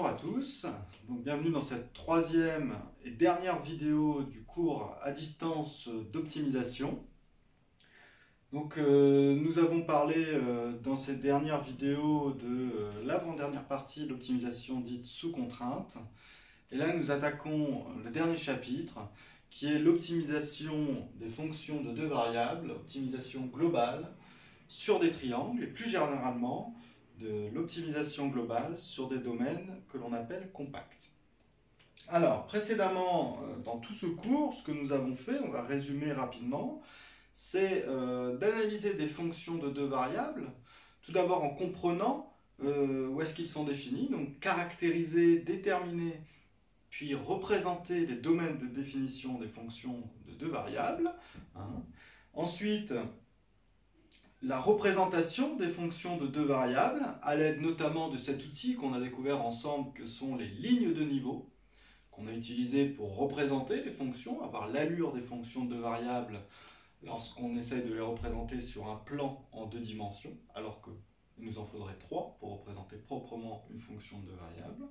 Bonjour à tous, donc bienvenue dans cette troisième et dernière vidéo du cours à distance d'optimisation. Nous avons parlé dans cette dernière vidéo de l'avant-dernière partie de l'optimisation dite sous contrainte. Et là nous attaquons le dernier chapitre qui est l'optimisation des fonctions de deux variables, optimisation globale sur des triangles et plus généralement de l'optimisation globale sur des domaines que l'on appelle compacts. Alors, précédemment, dans tout ce cours, ce que nous avons fait, on va résumer rapidement, c'est d'analyser des fonctions de deux variables, tout d'abord en comprenant où est-ce qu'ils sont définis, donc caractériser, déterminer, puis représenter les domaines de définition des fonctions de deux variables. Ensuite, la représentation des fonctions de deux variables, à l'aide notamment de cet outil qu'on a découvert ensemble que sont les lignes de niveau, qu'on a utilisé pour représenter les fonctions, avoir l'allure des fonctions de deux variables lorsqu'on essaye de les représenter sur un plan en deux dimensions, alors qu'il nous en faudrait trois pour représenter proprement une fonction de deux variables.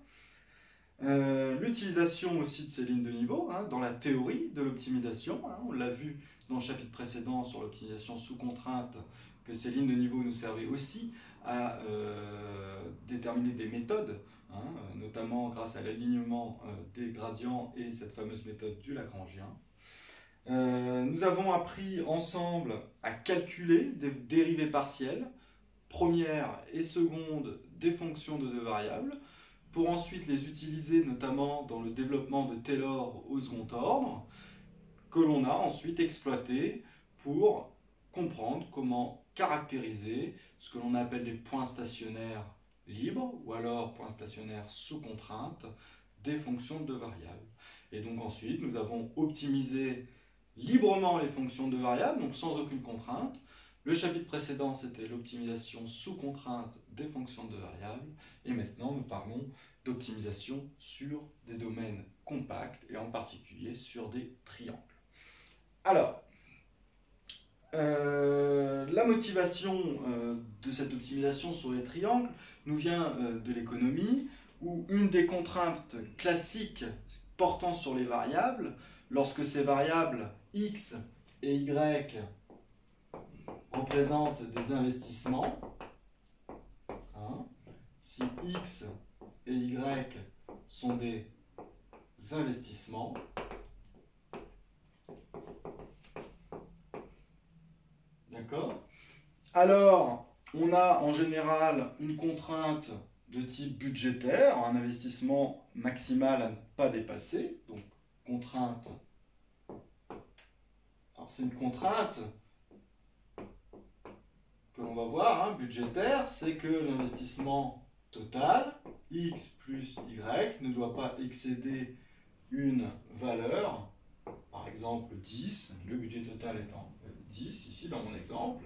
L'utilisation aussi de ces lignes de niveau dans la théorie de l'optimisation, on l'a vu dans le chapitre précédent sur l'optimisation sous contrainte, que ces lignes de niveau nous servaient aussi à déterminer des méthodes, notamment grâce à l'alignement des gradients et cette fameuse méthode du Lagrangien. Nous avons appris ensemble à calculer des dérivées partielles, première et seconde des fonctions de deux variables, pour ensuite les utiliser notamment dans le développement de Taylor au second ordre, que l'on a ensuite exploité pour comprendre comment caractériser ce que l'on appelle les points stationnaires libres ou alors points stationnaires sous contrainte des fonctions de deux variables. Et donc ensuite nous avons optimisé librement les fonctions de deux variables, donc sans aucune contrainte. Le chapitre précédent c'était l'optimisation sous contrainte des fonctions de deux variables et maintenant nous parlons d'optimisation sur des domaines compacts et en particulier sur des triangles. Alors, la motivation de cette optimisation sur les triangles nous vient de l'économie, où une des contraintes classiques portant sur les variables, lorsque ces variables x et y représentent des investissements, si x et y sont des investissements, d'accord? Alors, on a en général une contrainte de type budgétaire, un investissement maximal à ne pas dépasser, donc contrainte. Alors c'est une contrainte que l'on va voir, budgétaire, c'est que l'investissement total, x plus y, ne doit pas excéder une valeur, par exemple 10, le budget total étant 10, ici dans mon exemple.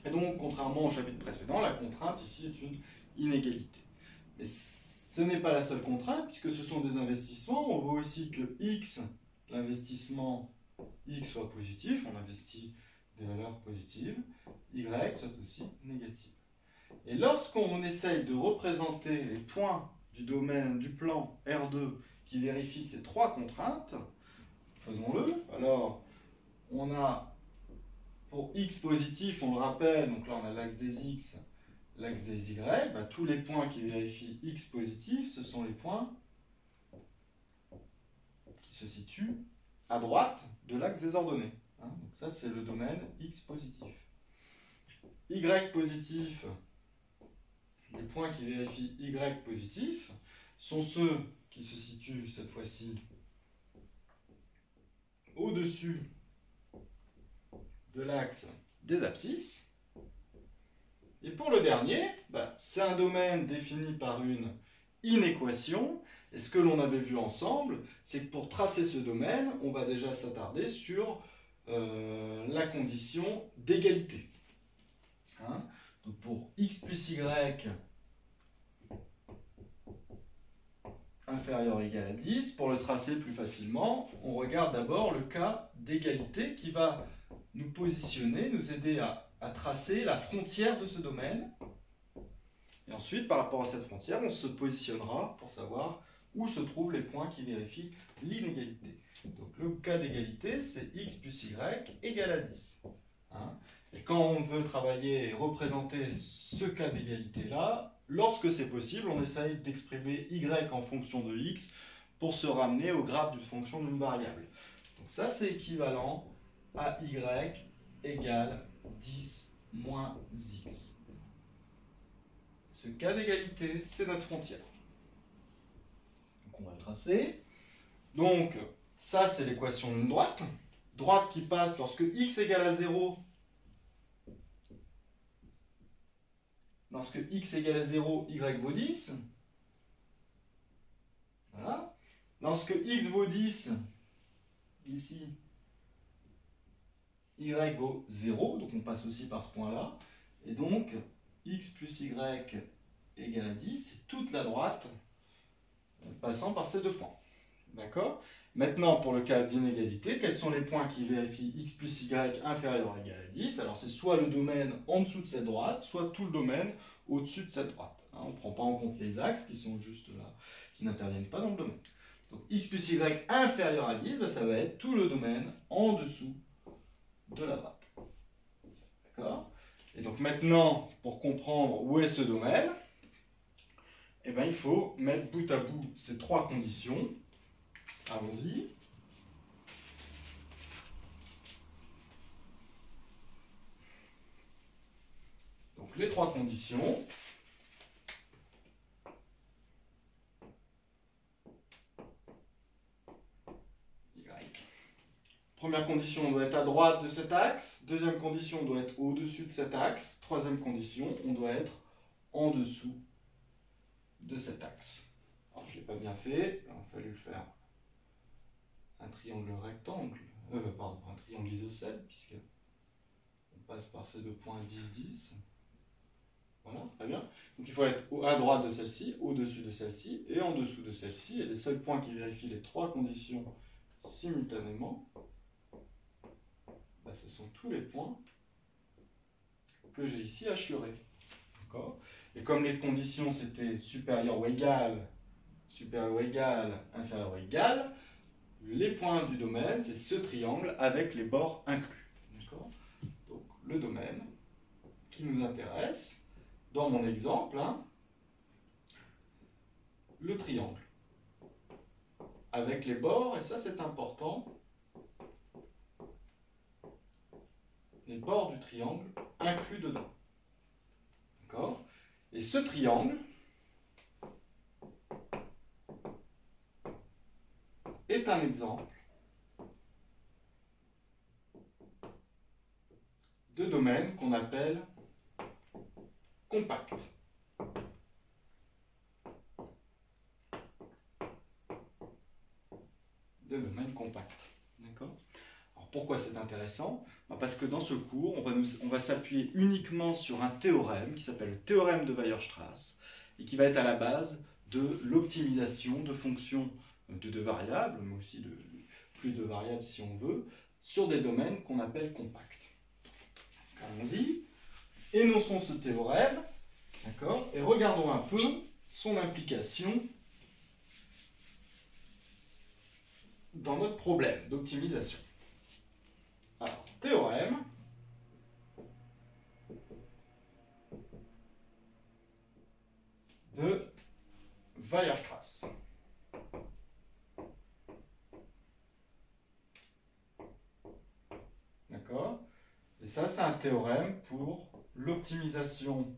Et donc, contrairement au chapitre précédent, la contrainte ici est une inégalité. Mais ce n'est pas la seule contrainte, puisque ce sont des investissements. On veut aussi que x, l'investissement x soit positif, on investit des valeurs positives, y soit aussi négative. Et lorsqu'on essaye de représenter les points du domaine du plan R2 qui vérifient ces trois contraintes, faisons-le. Alors, on a pour x positif, on le rappelle, donc là on a l'axe des x, l'axe des y, tous les points qui vérifient x positif, ce sont les points qui se situent à droite de l'axe des ordonnées. Donc ça c'est le domaine x positif. Y positif, les points qui vérifient y positif, sont ceux qui se situent cette fois-ci au-dessus de l'axe des abscisses. Et pour le dernier, c'est un domaine défini par une inéquation. Et ce que l'on avait vu ensemble, c'est que pour tracer ce domaine, on va déjà s'attarder sur la condition d'égalité. Donc pour x plus y inférieur ou égal à 10, pour le tracer plus facilement, on regarde d'abord le cas d'égalité qui va nous positionner, nous aider à tracer la frontière de ce domaine. Et ensuite, par rapport à cette frontière, on se positionnera pour savoir où se trouvent les points qui vérifient l'inégalité. Donc le cas d'égalité, c'est x plus y égale à 10. Hein, et quand on veut travailler et représenter ce cas d'égalité-là, lorsque c'est possible, on essaye d'exprimer y en fonction de x pour se ramener au graphe d'une fonction d'une variable. Donc ça, c'est équivalent à y égale 10 moins x. Ce cas d'égalité, c'est notre frontière. Donc on va le tracer. Donc ça, c'est l'équation d'une droite. Droite qui passe lorsque x égale à 0. Lorsque x égale à 0, y vaut 10. Voilà. Lorsque x vaut 10, ici, y vaut 0. Donc on passe aussi par ce point-là. Et donc, x plus y égale à 10, c'est toute la droite passant par ces deux points. D'accord? Maintenant, pour le cas d'inégalité, quels sont les points qui vérifient x plus y inférieur ou égal à 10? Alors, c'est soit le domaine en dessous de cette droite, soit tout le domaine au-dessus de cette droite. Hein, on ne prend pas en compte les axes qui sont juste là, qui n'interviennent pas dans le domaine. Donc, x plus y inférieur à 10, ben, ça va être tout le domaine en dessous de la droite. D'accord? Et donc maintenant, pour comprendre où est ce domaine, eh ben, il faut mettre bout à bout ces trois conditions. Allons-y. Donc les trois conditions. Y. Première condition, on doit être à droite de cet axe. Deuxième condition, on doit être au-dessus de cet axe. Troisième condition, on doit être en dessous de cet axe. Alors je ne l'ai pas bien fait, il a fallu faire un triangle rectangle, pardon, un triangle isocèle, puisque on passe par ces deux points 10, 10. Voilà, très bien. Donc il faut être à droite de celle-ci, au-dessus de celle-ci et en dessous de celle-ci. Et les seuls points qui vérifient les trois conditions simultanément, bah, ce sont tous les points que j'ai ici hachurés. D'accord ? Et comme les conditions c'était supérieur ou égal, inférieur ou égal, les points du domaine, c'est ce triangle avec les bords inclus. D'accord ? Donc le domaine qui nous intéresse, dans mon exemple, hein, le triangle avec les bords, et ça c'est important, les bords du triangle inclus dedans. D'accord ? Et ce triangle est un exemple de domaine qu'on appelle compact. De domaine compact. D'accord ? Alors pourquoi c'est intéressant ? Parce que dans ce cours, on va s'appuyer uniquement sur un théorème qui s'appelle le théorème de Weierstrass et qui va être à la base de l'optimisation de fonctions de variables, mais aussi de plus de variables si on veut, sur des domaines qu'on appelle compacts. Allons-y, énonçons ce théorème, d'accord, et regardons un peu son implication dans notre problème d'optimisation. Alors, théorème de Weierstrass. D'accord ? Et ça, c'est un théorème pour l'optimisation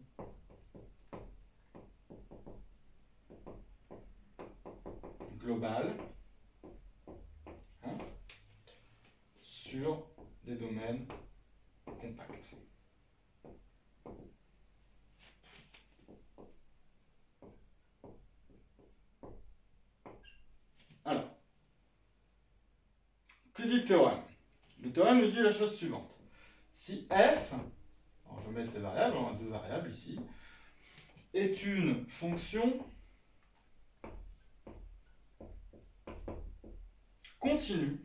globale, hein, sur des domaines compacts. Alors, que dit le théorème ? Le théorème nous dit la chose suivante. Si f, alors je vais mettre les variables, on a deux variables ici, est une fonction continue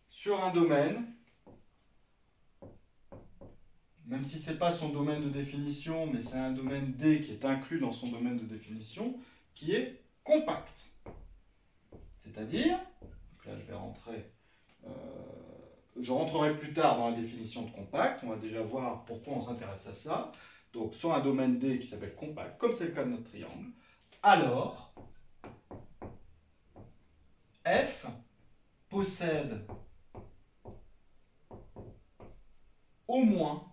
sur un domaine même si ce n'est pas son domaine de définition, mais c'est un domaine D qui est inclus dans son domaine de définition, qui est compact. C'est-à-dire, donc là je vais rentrer, je rentrerai plus tard dans la définition de compact, on va déjà voir pourquoi on s'intéresse à ça. Donc sur un domaine D qui s'appelle compact, comme c'est le cas de notre triangle, alors F possède au moins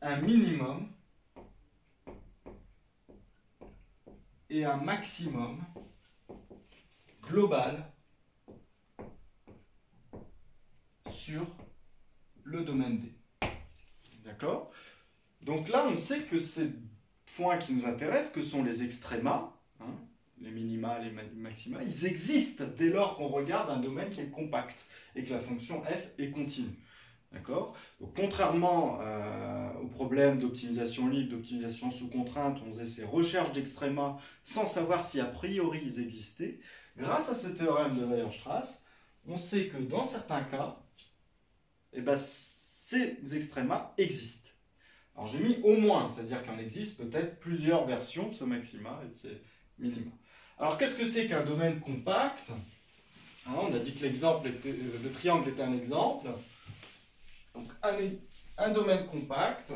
un minimum et un maximum global sur le domaine D. D'accord? Donc là, on sait que ces points qui nous intéressent, que sont les extrémas, hein, les minima, les maxima, ils existent dès lors qu'on regarde un domaine qui est compact et que la fonction f est continue. D'accord? Donc, contrairement au problème d'optimisation libre, d'optimisation sous contrainte, on faisait ces recherches d'extrémas sans savoir si a priori ils existaient, grâce à ce théorème de Weierstrass, on sait que dans certains cas, eh ben, ces extrémas existent. Alors j'ai mis au moins, c'est-à-dire qu'il en existe peut-être plusieurs versions de ce maxima et de ces minima. Alors qu'est-ce que c'est qu'un domaine compact? On a dit que le triangle était un exemple. Donc un domaine compact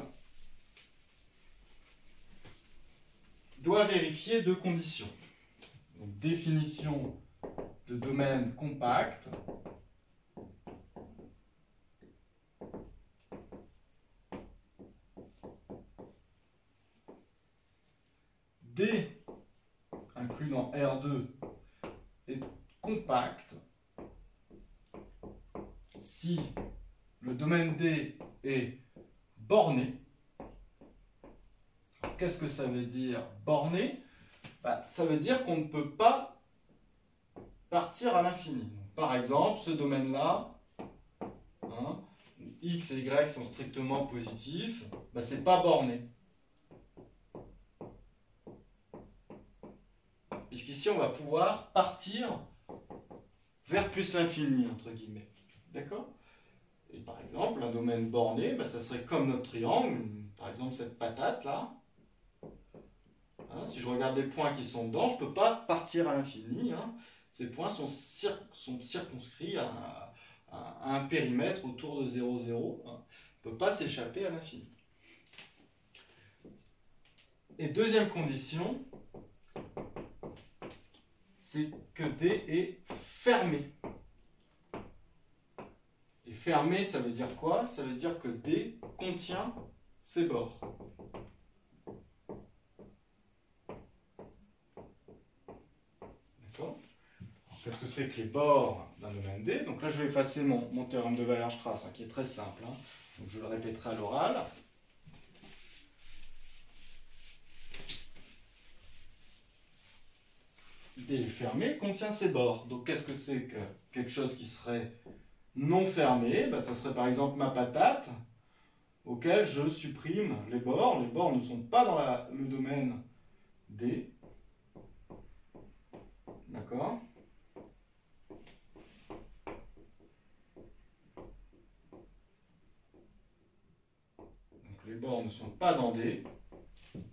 doit vérifier deux conditions. Donc, définition de domaine compact. D inclus dans R2 est compact si le domaine D est borné. Qu'est-ce que ça veut dire borné? Ça veut dire qu'on ne peut pas partir à l'infini. Par exemple, ce domaine-là, hein, X et Y sont strictement positifs, ce n'est pas borné. Puisqu'ici, on va pouvoir partir vers plus l'infini, entre guillemets. D'accord? Et par exemple, un domaine borné, ça serait comme notre triangle, par exemple cette patate-là. Hein, si je regarde les points qui sont dedans, je ne peux pas partir à l'infini. Hein. Ces points sont circonscrits à un périmètre autour de 0, 0. Hein. On ne peut pas s'échapper à l'infini. Et deuxième condition, c'est que D est fermé. Et fermé, ça veut dire quoi? Ça veut dire que D contient ses bords. D'accord? Qu'est-ce que c'est que les bords d'un domaine D? Donc là, je vais effacer mon théorème de Weierstrass, qui est très simple. Hein. Donc je le répéterai à l'oral. D fermé contient ses bords. Donc qu'est-ce que c'est que quelque chose qui serait non fermé? Ça serait par exemple ma patate, auquel je supprime les bords. Les bords ne sont pas dans le domaine D. D'accord? Donc les bords ne sont pas dans D.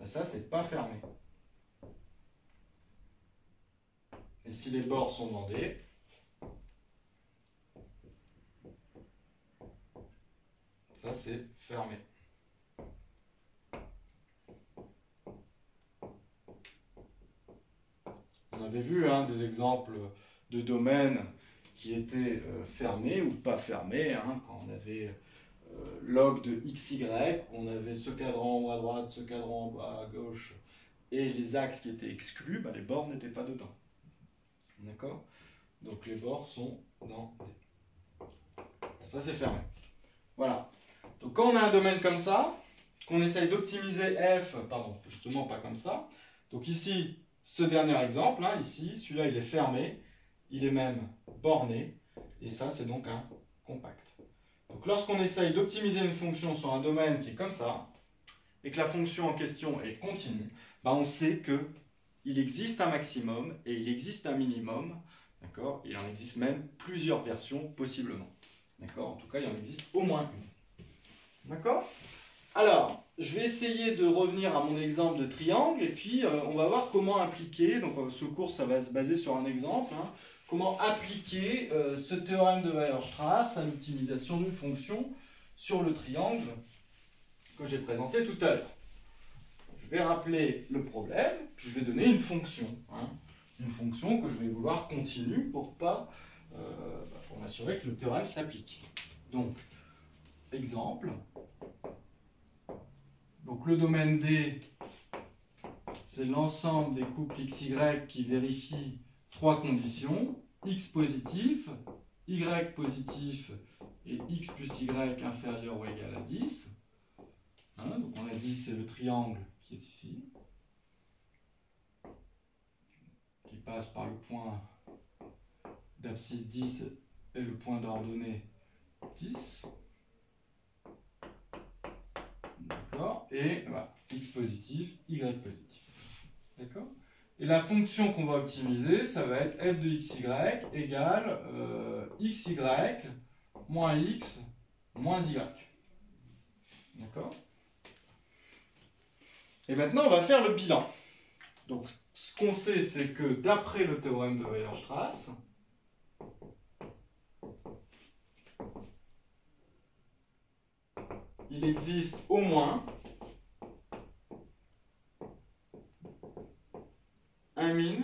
Ça, c'est pas fermé. Et si les bords sont dans D, ça c'est fermé. On avait vu des exemples de domaines qui étaient fermés ou pas fermés, quand on avait log de XY, on avait ce cadran en haut à droite, ce cadran en bas à gauche, et les axes qui étaient exclus, les bords n'étaient pas dedans. D'accord? Donc les bords sont dans D. Ça c'est fermé. Voilà. Donc quand on a un domaine comme ça, qu'on essaye d'optimiser F, pardon, justement pas comme ça. Donc ici, ce dernier exemple, ici, celui-là il est fermé, il est même borné, et ça c'est donc un compact. Donc lorsqu'on essaye d'optimiser une fonction sur un domaine qui est comme ça, et que la fonction en question est continue, on sait qu'il existe un maximum et il existe un minimum, d'accord? Il en existe même plusieurs versions possiblement. D'accord? En tout cas, il y en existe au moins une. D'accord? Alors, je vais essayer de revenir à mon exemple de triangle et puis on va voir comment appliquer, donc ce cours ça va se baser sur un exemple, hein, comment appliquer ce théorème de Weierstrass à l'optimisation d'une fonction sur le triangle que j'ai présenté tout à l'heure. Je vais rappeler le problème, puis je vais donner une fonction, hein, une fonction que je vais vouloir continue pour m'assurer que le théorème s'applique. Donc, exemple. Donc le domaine D, c'est l'ensemble des couples XY qui vérifient trois conditions, x positif, y positif et x plus y inférieur ou égal à 10. Hein, donc on a dit c'est le triangle qui est ici, qui passe par le point d'abscisse 10 et le point d'ordonnée 10. D'accord? Et voilà, x positif, y positif. D'accord? Et la fonction qu'on va optimiser, ça va être f de xy égale xy moins x moins y. D'accord? Et maintenant, on va faire le bilan. Donc, ce qu'on sait, c'est que d'après le théorème de Weierstrass, il existe au moins un min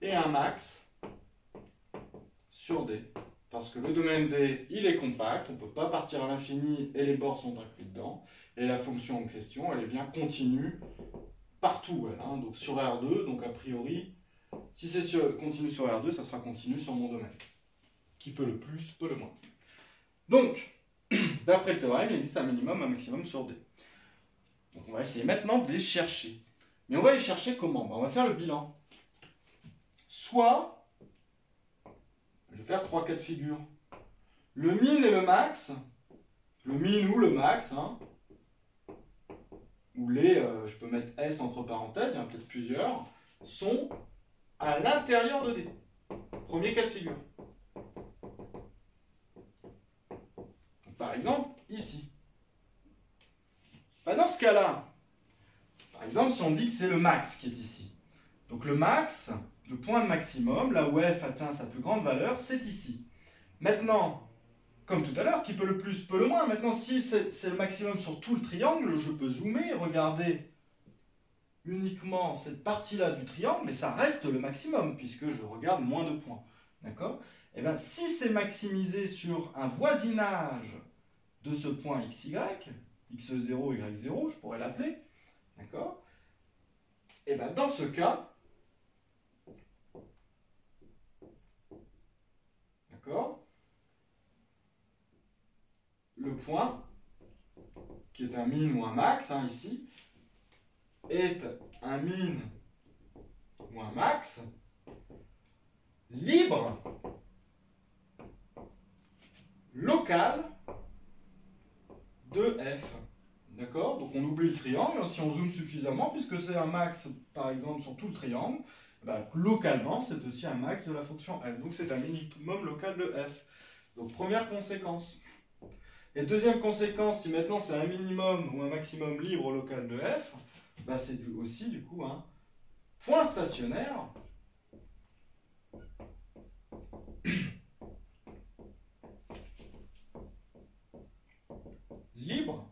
et un max sur D. Parce que le domaine D, il est compact, on ne peut pas partir à l'infini et les bords sont inclus dedans. Et la fonction en question, elle est bien continue partout. Elle, hein, donc sur R2, donc a priori, si c'est continu sur R2, ça sera continu sur mon domaine. Qui peut le plus, peut le moins. Donc, d'après le théorème, il existe un minimum, un maximum sur D. Donc on va essayer maintenant de les chercher. Mais on va les chercher comment? On va faire le bilan. Soit, je vais faire trois cas de figure. Le min et le max, le min ou le max, hein, ou je peux mettre S entre parenthèses, il y en a peut-être plusieurs, sont à l'intérieur de D. Premier cas de figure. Donc, par exemple, ici. Dans ce cas-là, par exemple, si on dit que c'est le max qui est ici. Donc le max, le point de maximum, là où f atteint sa plus grande valeur, c'est ici. Maintenant, comme tout à l'heure, qui peut le plus, peut le moins. Maintenant, si c'est le maximum sur tout le triangle, je peux zoomer et regarder uniquement cette partie-là du triangle, et ça reste le maximum, puisque je regarde moins de points. D'accord? Et bien, si c'est maximisé sur un voisinage de ce point xy, x0, y0, je pourrais l'appeler, d'accord? Et bien, dans ce cas, d'accord, le point, qui est un min ou un max, hein, ici, est un min ou un max libre, local de f. D'accord? Donc on oublie le triangle, si on zoome suffisamment, puisque c'est un max, par exemple, sur tout le triangle, ben, localement, c'est aussi un max de la fonction f. Donc c'est un minimum local de f. Donc première conséquence. Et deuxième conséquence, si maintenant c'est un minimum ou un maximum libre local de f, ben c'est aussi du coup un point stationnaire libre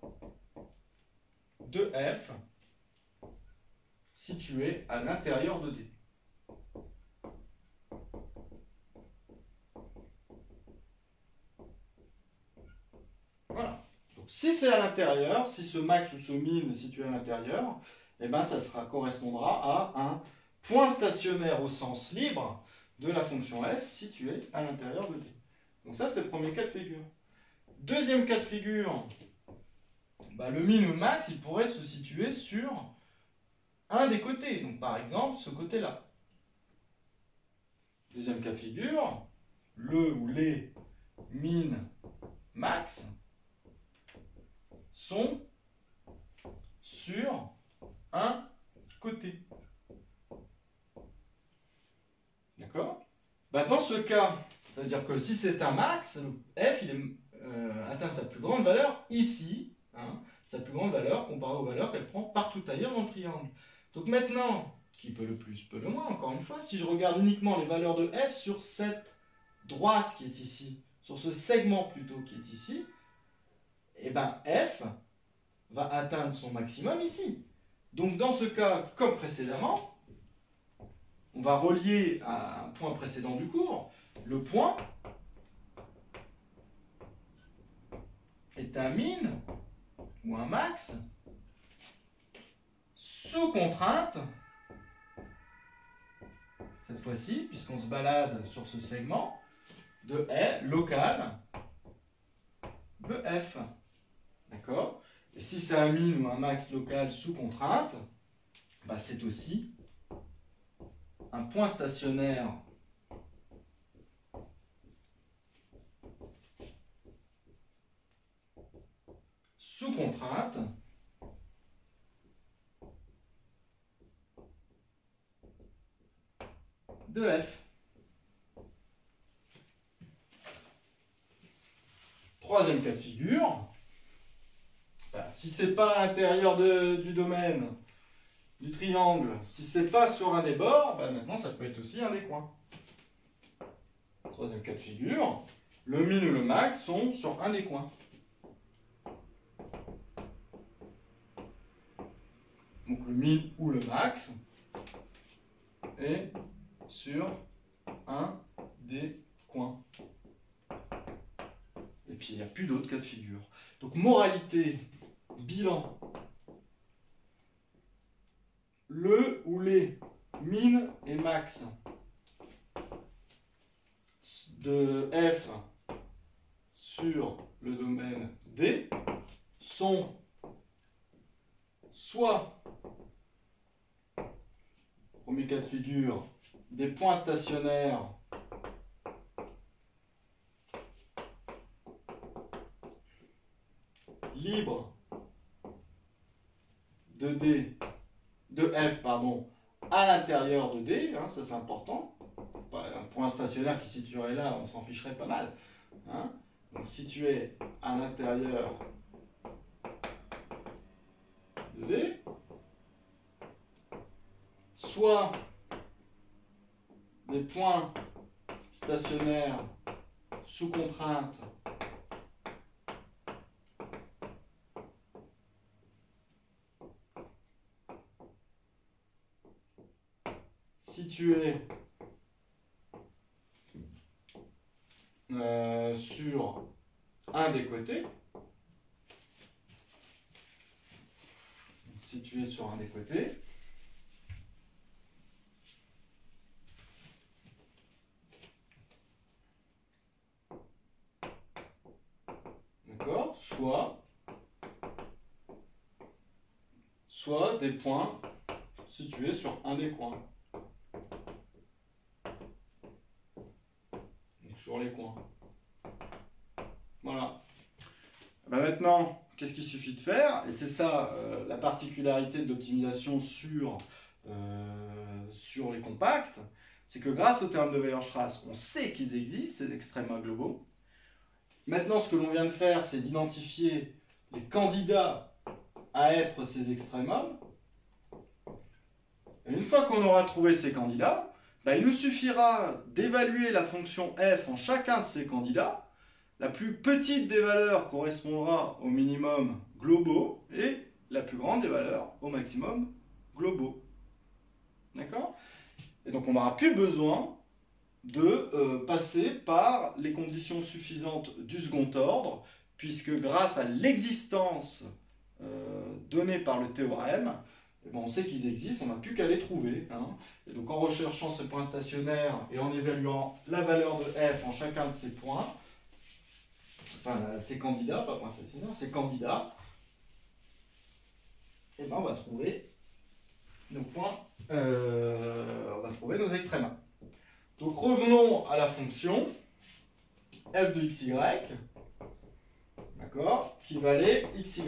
de f situé à l'intérieur de D. Voilà. Donc, si c'est à l'intérieur, si ce max ou ce min est situé à l'intérieur, eh ben, ça correspondra à un point stationnaire au sens libre de la fonction f située à l'intérieur de D. Donc ça, c'est le premier cas de figure. Deuxième cas de figure, bah, le min ou le max, il pourrait se situer sur un des côtés. Donc par exemple, ce côté-là. Deuxième cas de figure, le ou les min max sont sur un côté. D'accord? Bah, dans ce cas, C'est-à-dire que si c'est un max, f atteint sa plus grande valeur ici, hein, sa plus grande valeur comparée aux valeurs qu'elle prend partout ailleurs dans le triangle. Donc maintenant, qui peut le plus, peut le moins, encore une fois, si je regarde uniquement les valeurs de f sur cette droite qui est ici, sur ce segment plutôt qui est ici, et bien f va atteindre son maximum ici. Donc dans ce cas, comme précédemment, on va relier à un point précédent du cours, le point est un min ou un max sous contrainte, cette fois-ci, puisqu'on se balade sur ce segment, de local de f. D'accord? Et si c'est un min ou un max local sous contrainte, bah c'est aussi un point stationnaire sous contrainte de f. Troisième cas de figure, bah, si c'est pas à l'intérieur du domaine du triangle, si c'est pas sur un des bords, bah maintenant ça peut être aussi un des coins. Troisième cas de figure, le min ou le max sont sur un des coins. Donc le min ou le max est sur un des coins. Et puis il n'y a plus d'autres cas de figure. Donc moralité, bilan. Le ou les min et max de f sur le domaine D sont soit, premier cas de figure, des points stationnaires libres de f à l'intérieur de D, hein, ça c'est important. Un point stationnaire qui situerait là, on s'en ficherait pas mal. Hein. Donc situé à l'intérieur de D, soit des points stationnaires sous contrainte situés sur un des côtés, situé sur un des côtés, d'accord, soit des points situés sur un des coins. Donc sur les coins. Voilà. Ben maintenant, qu'est-ce qu'il suffit de faire? Et c'est ça la particularité de l'optimisation sur les compacts, c'est que grâce au théorème de Weierstrass, on sait qu'ils existent, ces extrémas globaux. Maintenant, ce que l'on vient de faire, c'est d'identifier les candidats à être ces extrémums. Et une fois qu'on aura trouvé ces candidats, ben, il nous suffira d'évaluer la fonction f en chacun de ces candidats. La plus petite des valeurs correspondra au minimum globaux et la plus grande des valeurs au maximum globaux. D'accord? Et donc on n'aura plus besoin de passer par les conditions suffisantes du second ordre, puisque grâce à l'existence donnée par le théorème, eh ben on sait qu'ils existent, on n'a plus qu'à les trouver. Hein. Et donc en recherchant ces points stationnaires et en évaluant la valeur de f en chacun de ces points, enfin ces candidats, pas points stationnaires, ces candidats, et ben on va trouver nos points, on va trouver nos extrémas. Donc revenons à la fonction f de xy, d'accord, qui valait xy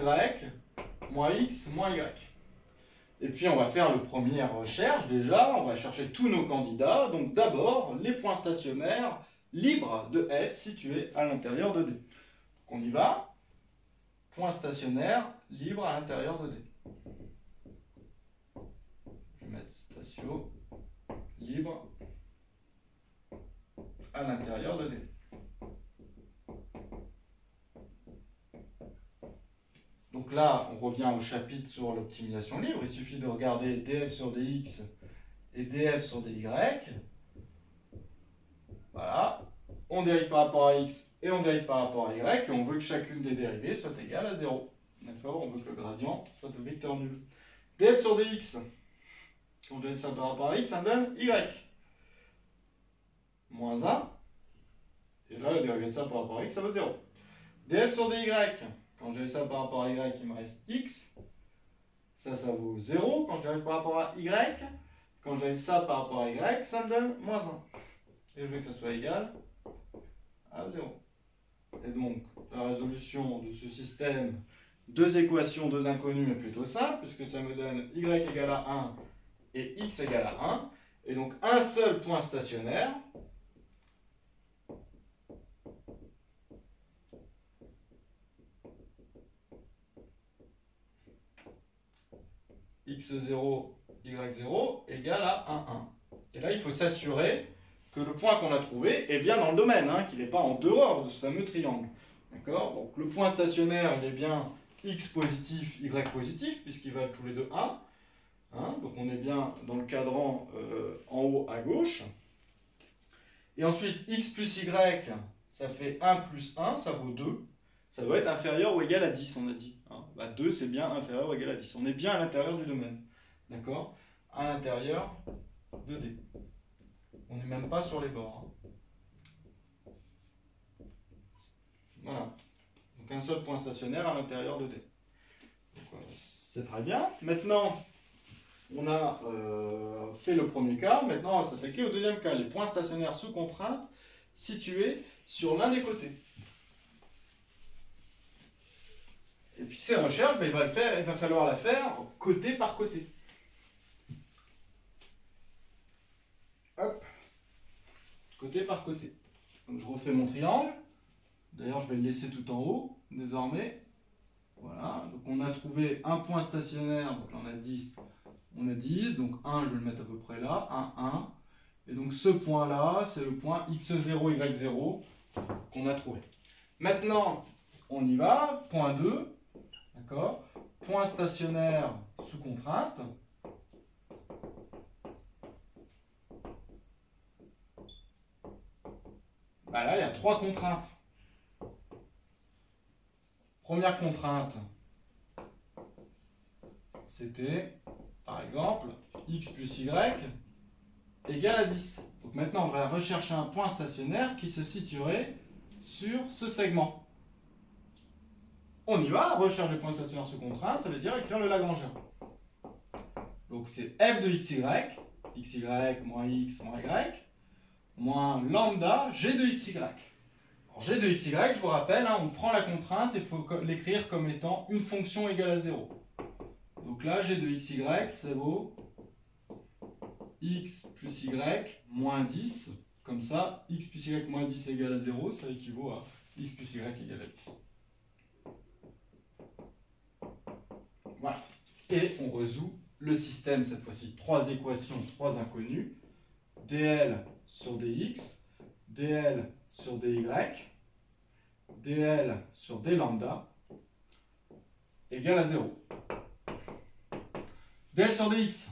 moins x moins y. Et puis on va faire la première recherche déjà, on va chercher tous nos candidats. Donc d'abord les points stationnaires libre de f situé à l'intérieur de D. Donc on y va. Point stationnaire libre à l'intérieur de D. Je vais mettre statio libre à l'intérieur de D. Donc là, on revient au chapitre sur l'optimisation libre. Il suffit de regarder df sur dx et df sur dy. Voilà. On dérive par rapport à x et on dérive par rapport à y. Et on veut que chacune des dérivées soit égale à 0. D'accord? On veut que le gradient soit de vecteur nul. df sur dx, quand je dérive ça par rapport à x, ça me donne y. Moins 1. Et là, la dérivée de ça par rapport à x, ça vaut 0. df sur dy, quand je dérive ça par rapport à y, il me reste x. Ça vaut 0. Quand je dérive par rapport à y, quand je dérive ça par rapport à y, ça me donne moins 1. Et je veux que ça soit égal à 0. Et donc, la résolution de ce système, deux équations, deux inconnues, est plutôt simple, puisque ça me donne y égale à 1 et x égale à 1. Et donc, un seul point stationnaire, x0, y0 égale à 1, 1. Et là, il faut s'assurer que le point qu'on a trouvé est bien dans le domaine, hein, qu'il n'est pas en dehors de ce fameux triangle. D'accord? Donc le point stationnaire, il est bien x positif, y positif, puisqu'ils valent tous les deux 1. Hein, donc on est bien dans le cadran en haut à gauche. Et ensuite, x plus y, ça fait 1 plus 1, ça vaut 2. Ça doit être inférieur ou égal à 10, on a dit. Hein. 2, c'est bien inférieur ou égal à 10. On est bien à l'intérieur du domaine. D'accord? À l'intérieur de D. On n'est même pas sur les bords. Hein. Voilà. Donc un seul point stationnaire à l'intérieur de D. C'est très bien. Maintenant, on a fait le premier cas. Maintenant, on va s'attaquer au deuxième cas. Les points stationnaires sous contrainte situés sur l'un des côtés. Et puis ces recherches, il va falloir la faire côté par côté. Hop. Côté par côté. Donc je refais mon triangle. D'ailleurs, je vais le laisser tout en haut, désormais. Voilà. Donc on a trouvé un point stationnaire. Donc là, on a 10. On a 10. Donc 1, je vais le mettre à peu près là. 1, 1. Et donc ce point-là, c'est le point x0, y0 qu'on a trouvé. Maintenant, on y va. Point 2. D'accord? Point stationnaire sous contrainte. Bah là, il y a 3 contraintes. Première contrainte, c'était, par exemple, x plus y égale à 10. Donc maintenant, on va rechercher un point stationnaire qui se situerait sur ce segment. On y va, recherche de point stationnaire sous contrainte, ça veut dire écrire le Lagrangien. Donc c'est f de xy moins x moins y, moins lambda g de xy. Alors g de xy, je vous rappelle, hein, on prend la contrainte et il faut l'écrire comme étant une fonction égale à 0. Donc là, g de xy, ça vaut x plus y moins 10. Comme ça, x plus y moins 10 égale à 0, ça équivaut à x plus y égale à 10. Voilà. Et on résout le système, cette fois-ci, 3 équations, 3 inconnues. dl sur dx, dl sur dy, dl sur d lambda égale à 0. dl sur dx,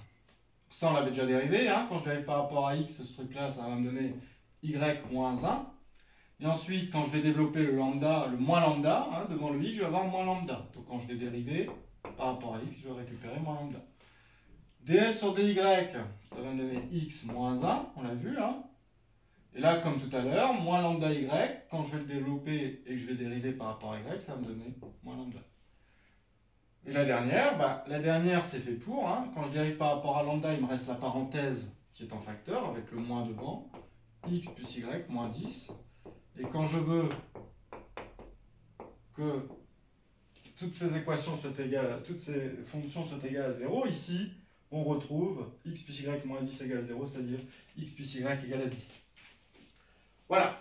ça on l'avait déjà dérivé, hein. Quand je dérive par rapport à x, ce truc-là, ça va me donner y moins 1. Et ensuite, quand je vais développer le lambda, le moins lambda, hein, devant le x, je vais avoir moins lambda. Donc quand je vais dériver par rapport à x, je vais récupérer moins lambda. dl sur dy, ça va me donner x moins 1, on l'a vu, hein. Et là, comme tout à l'heure, moins lambda y, quand je vais le développer et que je vais dériver par rapport à y, ça va me donner moins lambda. Et la dernière, c'est fait pour. Hein. Quand je dérive par rapport à lambda, il me reste la parenthèse qui est en facteur avec le moins devant. X plus y moins 10. Et quand je veux que toutes ces équations soient égales, toutes ces fonctions soient égales à 0, ici, on retrouve x plus y moins 10 égale à 0, c'est-à-dire x plus y égale à 10. Voilà.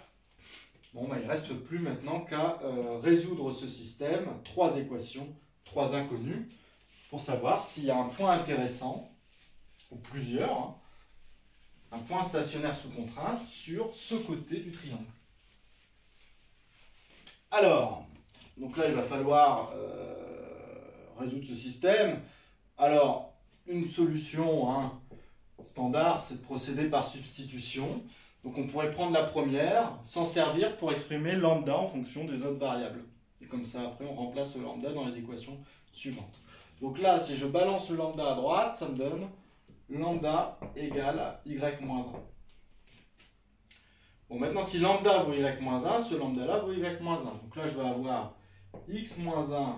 Bon, bah, il ne reste plus maintenant qu'à résoudre ce système, 3 équations, 3 inconnues, pour savoir s'il y a un point intéressant, ou plusieurs, hein, un point stationnaire sous contrainte sur ce côté du triangle. Alors, donc là il va falloir résoudre ce système. Alors, une solution standard, c'est de procéder par substitution. Donc on pourrait prendre la première, s'en servir pour exprimer lambda en fonction des autres variables. Et comme ça, après, on remplace le lambda dans les équations suivantes. Donc là, si je balance le lambda à droite, ça me donne lambda égale à y-1. Bon, maintenant, si lambda vaut y-1, ce lambda-là vaut y-1. Donc là, je vais avoir x-1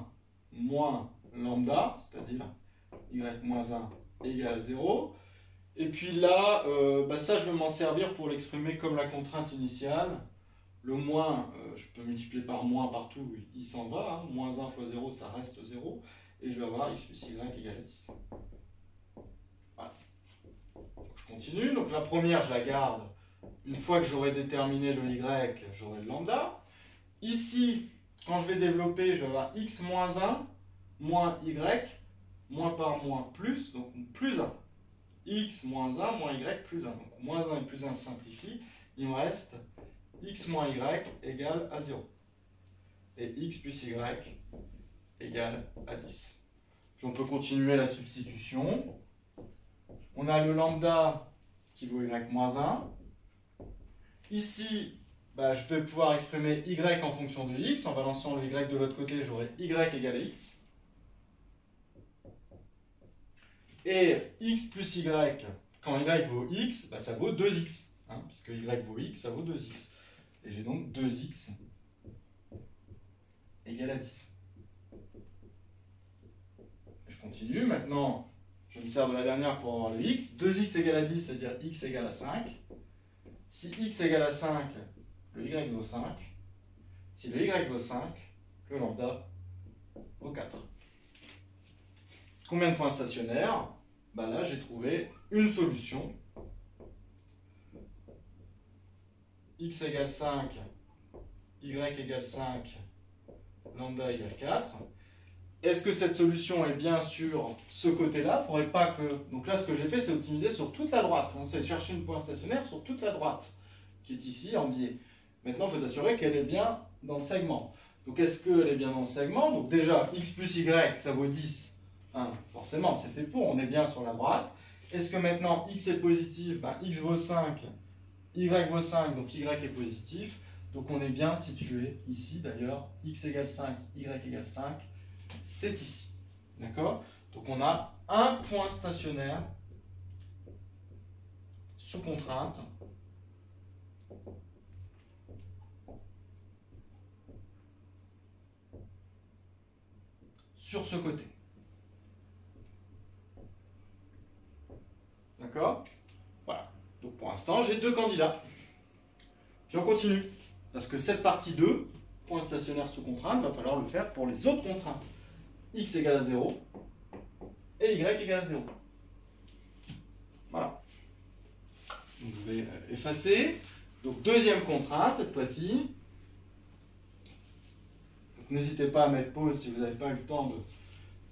moins lambda, c'est-à-dire y-1 égale à 0. Et puis là, ça, je vais m'en servir pour l'exprimer comme la contrainte initiale. Le moins, je peux multiplier par moins partout, il s'en va. Moins 1 fois 0, ça reste 0. Et je vais avoir x plus y égale à 10. Voilà. Donc, je continue. Donc la première, je la garde. Une fois que j'aurai déterminé le y, j'aurai le lambda. Ici, quand je vais développer, je vais avoir x moins 1 moins y, moins par moins plus, donc plus 1. X moins 1 moins y plus 1. Donc moins 1 et plus 1 se simplifient. Il me reste x moins y égale à 0. Et x plus y égale à 10. Puis on peut continuer la substitution. On a le lambda qui vaut y moins 1. Ici, je vais pouvoir exprimer y en fonction de x. En balançant le y de l'autre côté, j'aurai y égale à x. Et x plus y, quand y vaut x, ça vaut 2x. Puisque y vaut x, ça vaut 2x. Et j'ai donc 2x égale à 10. Et je continue. Maintenant, je me sers de la dernière pour avoir le x. 2x égale à 10, c'est-à-dire x égale à 5. Si x égale à 5, le y vaut 5. Si le y vaut 5, le lambda vaut 4. Combien de points stationnaires? Là, j'ai trouvé une solution. X égale 5, y égale 5, lambda égale 4. Est-ce que cette solution est bien sur ce côté-là? Faudrait pas que... Donc là, ce que j'ai fait, c'est optimiser sur toute la droite. C'est chercher une point stationnaire sur toute la droite, qui est ici en biais. Maintenant, il faut s'assurer qu'elle est bien dans le segment. Donc, est-ce qu'elle est bien dans le segment? Donc déjà, x plus y, ça vaut 10. Forcément, c'est fait pour, on est bien sur la droite. Est-ce que maintenant, x est positif? X vaut 5, y vaut 5, donc y est positif. Donc on est bien situé ici, d'ailleurs. X égale 5, y égale 5, c'est ici. D'accord? Donc on a un point stationnaire sous contrainte sur ce côté. D'accord? Voilà. Donc pour l'instant, j'ai 2 candidats. Puis on continue. Parce que cette partie 2, point stationnaire sous contrainte, va falloir le faire pour les autres contraintes. X égale à 0 et y égale à 0. Voilà. Donc je vais effacer. Donc deuxième contrainte, cette fois-ci. N'hésitez pas à mettre pause si vous n'avez pas eu le temps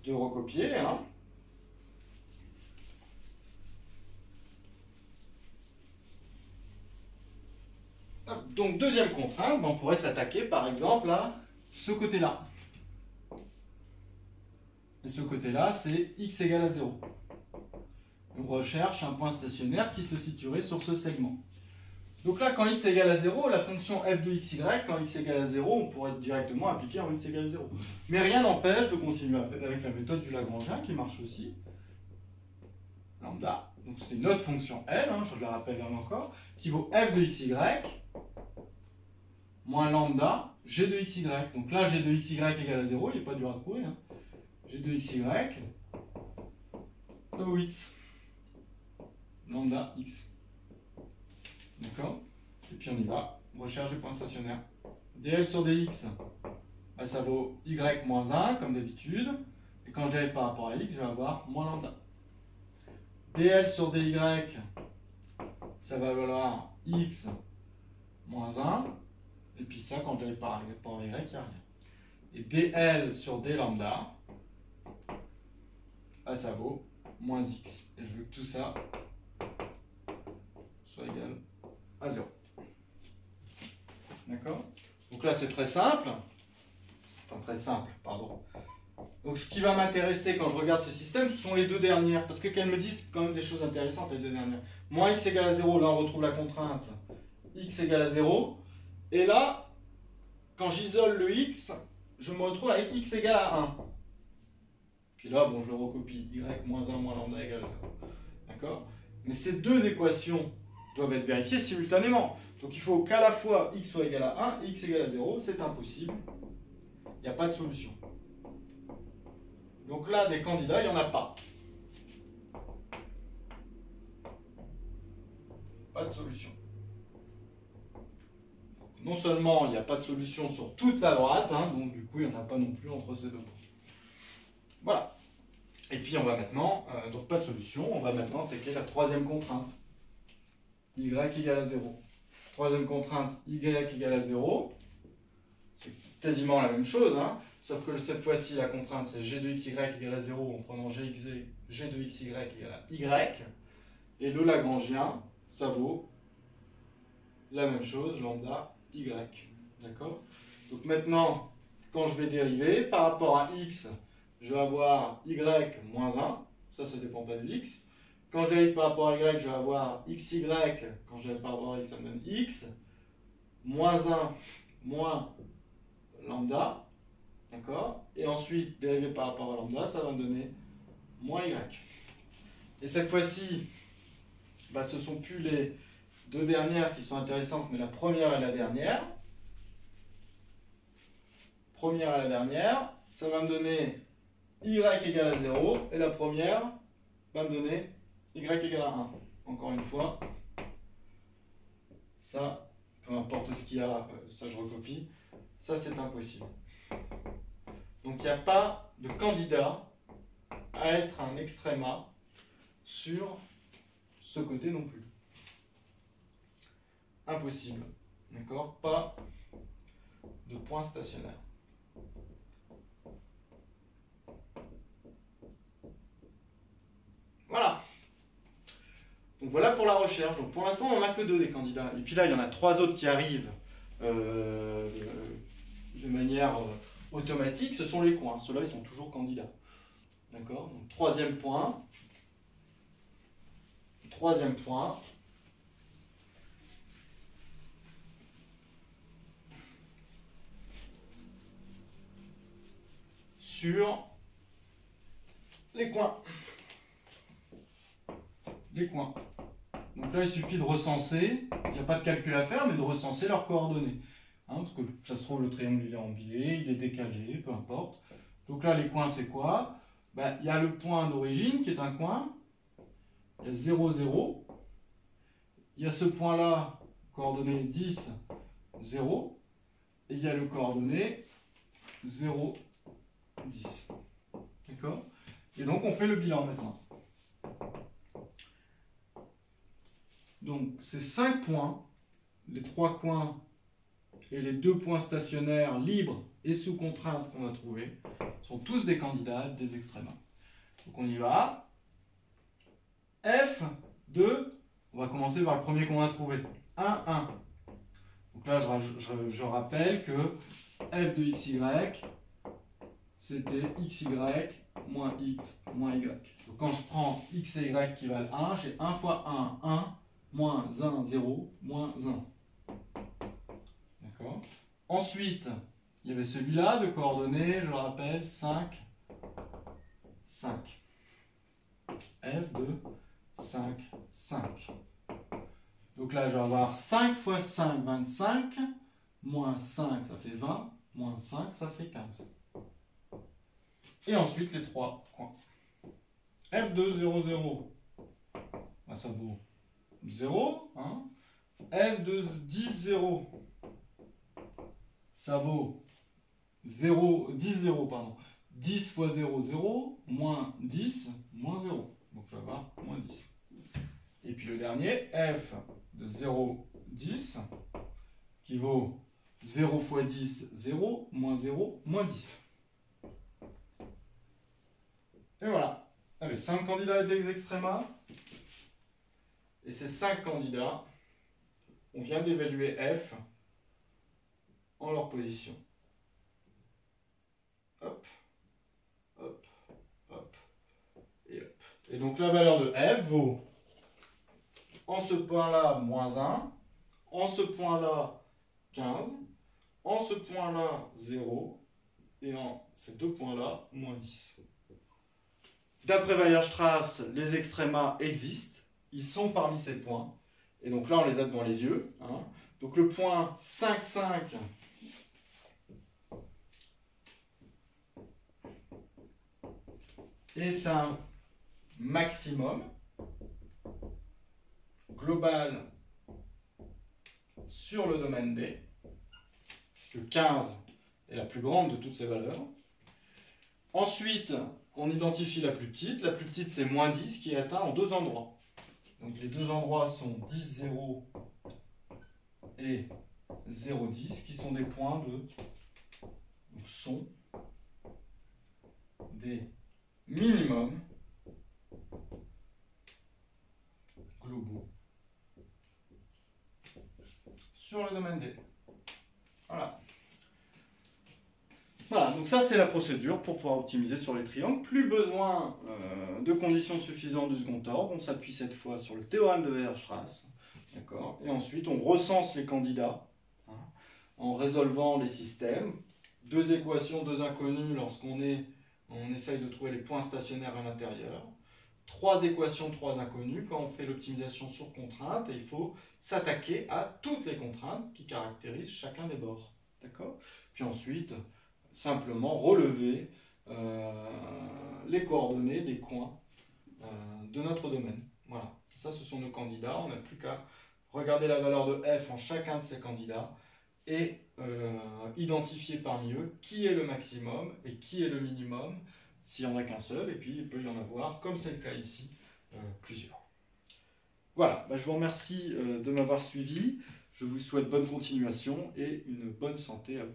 de recopier. Donc deuxième contrainte, on pourrait s'attaquer par exemple à ce côté-là. Et ce côté-là, c'est x égale à 0. On recherche un point stationnaire qui se situerait sur ce segment. Donc là, quand x égale à 0, la fonction f de xy, quand x égale à 0, on pourrait directement appliquer en x égale à 0. Mais rien n'empêche de continuer avec la méthode du Lagrangien qui marche aussi. Lambda, donc c'est une autre fonction L, je la rappelle là encore, qui vaut f de xy moins lambda g de xy. Donc là, g de xy égale à 0, il n'est pas dur à trouver. G de xy, ça vaut x. Lambda x. D'accord? Et puis on y va. Recherche du point stationnaire. dl sur dx, ça vaut y moins 1, comme d'habitude. Et quand je dérive par rapport à x, je vais avoir moins lambda. dl sur dy, ça va valoir x moins 1. Et puis ça, quand je dérive par y, il n'y a rien. Et dl sur d lambda, ça vaut moins x. Et je veux que tout ça soit égal à 0. D'accord? Donc là, c'est très simple. Enfin, très simple, pardon. Donc ce qui va m'intéresser quand je regarde ce système, ce sont les deux dernières. Parce qu'elles me disent quand même des choses intéressantes, les deux dernières. Moins x égale à 0, là on retrouve la contrainte. X égale à 0. Et là, quand j'isole le x, je me retrouve avec x égale à 1. Puis là, bon, je le recopie. Y moins 1 moins lambda égale à 0. D'accord? Mais ces deux équations doivent être vérifiées simultanément. Donc il faut qu'à la fois x soit égal à 1 et x égale à 0. C'est impossible. Il n'y a pas de solution. Donc là, des candidats, il n'y en a pas. Pas de solution. Donc, non seulement il n'y a pas de solution sur toute la droite, donc du coup, il n'y en a pas non plus entre ces deux points. Voilà. Et puis on va maintenant, donc pas de solution, on va maintenant attaquer la troisième contrainte. Y égale à 0. Troisième contrainte, y égale à 0. C'est quasiment la même chose, sauf que cette fois-ci, la contrainte, c'est g de xy égale à 0 en prenant g de xy égale à y. Et le Lagrangien, ça vaut la même chose, lambda y. D'accord? Donc maintenant, quand je vais dériver, par rapport à x, je vais avoir y moins 1. Ça ne dépend pas de x. Quand je dérive par rapport à y, je vais avoir xy. Quand je dérive par rapport à x, ça me donne x. Moins 1 moins lambda. D'accord? Et ensuite, dériver par rapport à lambda, ça va me donner moins y. Et cette fois-ci, ce ne sont plus les deux dernières qui sont intéressantes, mais la première et la dernière. Première et la dernière, ça va me donner y égale à 0, et la première va me donner y égale à 1. Encore une fois, ça, peu importe ce qu'il y a, ça je recopie, ça c'est impossible. Donc il n'y a pas de candidat à être un extréma sur ce côté non plus. Impossible. D'accord? Pas de point stationnaire. Voilà. Donc voilà pour la recherche. Donc pour l'instant, on n'en a que 2 des candidats. Et puis là, il y en a 3 autres qui arrivent de manière automatique. Ce sont les coins. Ceux-là, ils sont toujours candidats. D'accord? Donc troisième point. Troisième point. Sur les coins. Les coins. Donc là, il suffit de recenser. Il n'y a pas de calcul à faire, mais de recenser leurs coordonnées. Parce que ça se trouve, le triangle il est embilé, il est décalé, peu importe. Donc là, les coins, c'est quoi? Il y a le point d'origine qui est un coin. Il y a 0, 0. Il y a ce point-là, coordonnées 10, 0. Et il y a le coordonnées 0, 10. D'accord? Et donc, on fait le bilan maintenant. Donc, ces 5 points, les 3 coins et les 2 points stationnaires libres et sous contrainte qu'on a trouvés, sont tous des candidats, des extrémas. Donc, on y va. F de, on va commencer par le premier qu'on a trouvé. 1, 1. Donc là, je rappelle que f de xy, c'était xy moins x moins y. Donc quand je prends x et y qui valent 1, j'ai 1 fois 1, 1, moins 1, 0, moins 1. D'accord? Ensuite, il y avait celui-là de coordonnées, je le rappelle, 5, 5. F de 5, 5. Donc là, je vais avoir 5 fois 5, 25, moins 5, ça fait 20, moins 5, ça fait 15. Et ensuite, les 3 coins. F de 0, 0, ça vaut 0. F de 10, 0, ça vaut 0, 10, 0, pardon. 10 fois 0, 0, moins 10, moins 0. Donc je vais avoir moins 10. Et puis le dernier, f de 0, 10, qui vaut 0 fois 10, 0, moins 0, moins 10. Et voilà. Allez, 5 candidats avec des extrémas. Et ces 5 candidats, on vient d'évaluer F en leur position. Hop, hop, hop, et hop. Et donc la valeur de F vaut, en ce point-là, moins 1, en ce point-là, 15, en ce point-là, 0, et en ces deux points-là, moins 10. D'après Weierstrass, les extrémas existent, ils sont parmi ces points, et donc là on les a devant les yeux. Hein. Donc le point 5, 5 est un maximum global sur le domaine D, puisque 15 est la plus grande de toutes ces valeurs. Ensuite, on identifie la plus petite. La plus petite, c'est moins 10 qui est atteint en deux endroits. Donc les deux endroits sont 10, 0 et 0, 10, qui sont des points de... Donc, sont des minimums globaux sur le domaine D. Voilà. Voilà, donc ça c'est la procédure pour pouvoir optimiser sur les triangles. Plus besoin de conditions suffisantes du second ordre. On s'appuie cette fois sur le théorème de Weierstrass. D'accord. Et ensuite on recense les candidats hein, en résolvant les systèmes. Deux équations, deux inconnues lorsqu'on essaye de trouver les points stationnaires à l'intérieur. Trois équations, trois inconnues quand on fait l'optimisation sur contrainte. Et il faut s'attaquer à toutes les contraintes qui caractérisent chacun des bords. D'accord. Puis ensuite... simplement relever les coordonnées des coins de notre domaine. Voilà, ça ce sont nos candidats, on n'a plus qu'à regarder la valeur de F en chacun de ces candidats et identifier parmi eux qui est le maximum et qui est le minimum, s'il n'y en a qu'un seul, et puis il peut y en avoir, comme c'est le cas ici, plusieurs. Voilà, je vous remercie de m'avoir suivi, je vous souhaite bonne continuation et une bonne santé à vous.